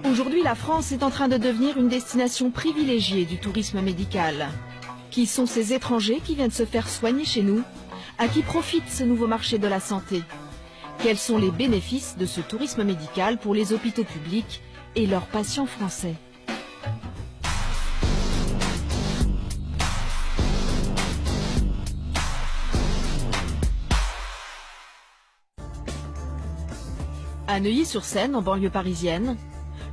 Aujourd'hui, la France est en train de devenir une destination privilégiée du tourisme médical. Qui sont ces étrangers qui viennent se faire soigner chez nous? À qui profite ce nouveau marché de la santé? Quels sont les bénéfices de ce tourisme médical pour les hôpitaux publics et leurs patients français? À Neuilly-sur-Seine, en banlieue parisienne,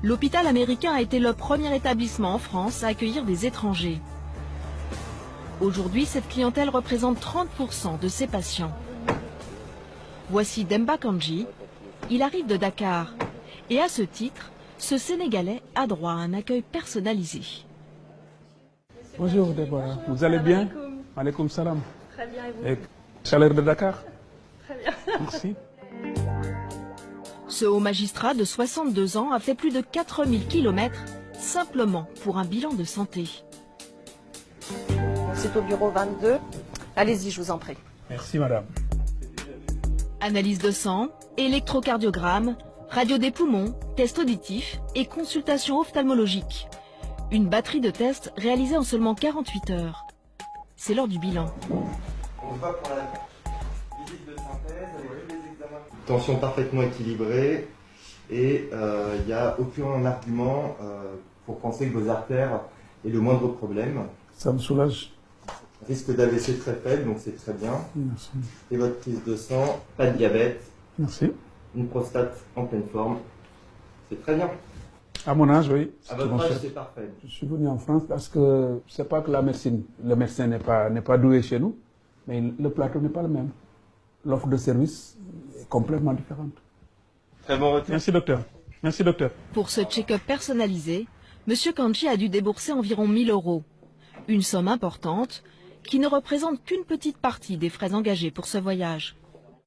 l'hôpital américain a été le premier établissement en France à accueillir des étrangers. Aujourd'hui, cette clientèle représente 30% de ses patients. Voici Demba Kandji. Il arrive de Dakar. Et à ce titre, ce Sénégalais a droit à un accueil personnalisé. Bonjour Déborah, vous allez bien? Alaykoum salam. Très bien, et vous? Et chaleur de Dakar? Très bien. Merci. Ce haut magistrat de 62 ans a fait plus de 4000 km simplement pour un bilan de santé. C'est au bureau 22. Allez-y, je vous en prie. Merci madame. Analyse de sang, électrocardiogramme, radio des poumons, test auditif et consultation ophtalmologique. Une batterie de tests réalisée en seulement 48 heures. C'est l'heure du bilan. On va pour la visite de synthèse avec tous les examens. Tension parfaitement équilibrée et il n'y a aucun argument pour penser que vos artères aient le moindre problème. Ça me soulage. Risque d'AVC très faible, donc c'est très bien. Merci. Et votre prise de sang, pas de diabète, Merci. une prostate en pleine forme. C'est très bien. À mon âge, oui. À votre âge, c'est parfait. Je suis venu en France parce que c'est pas que la médecine, le médecin n'est pas doué chez nous, mais le plateau n'est pas le même. L'offre de service est complètement différente. Très bon retour. Merci docteur. Merci docteur. Pour ce check-up personnalisé, M. Kandji a dû débourser environ 1000 €. Une somme importante qui ne représente qu'une petite partie des frais engagés pour ce voyage.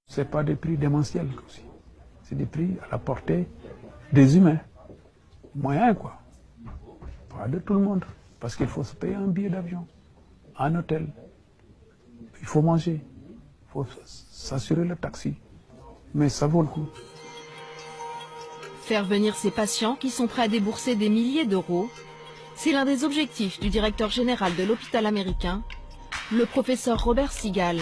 C'est pas des prix démentiels aussi. C'est des prix à la portée des humains. Moyens, quoi. Pas de tout le monde. Parce qu'il faut se payer un billet d'avion, un hôtel. Il faut manger. Il faut s'assurer le taxi. Mais ça vaut le coup. Faire venir ces patients qui sont prêts à débourser des milliers d'euros, c'est l'un des objectifs du directeur général de l'hôpital américain, le professeur Robert Sigal.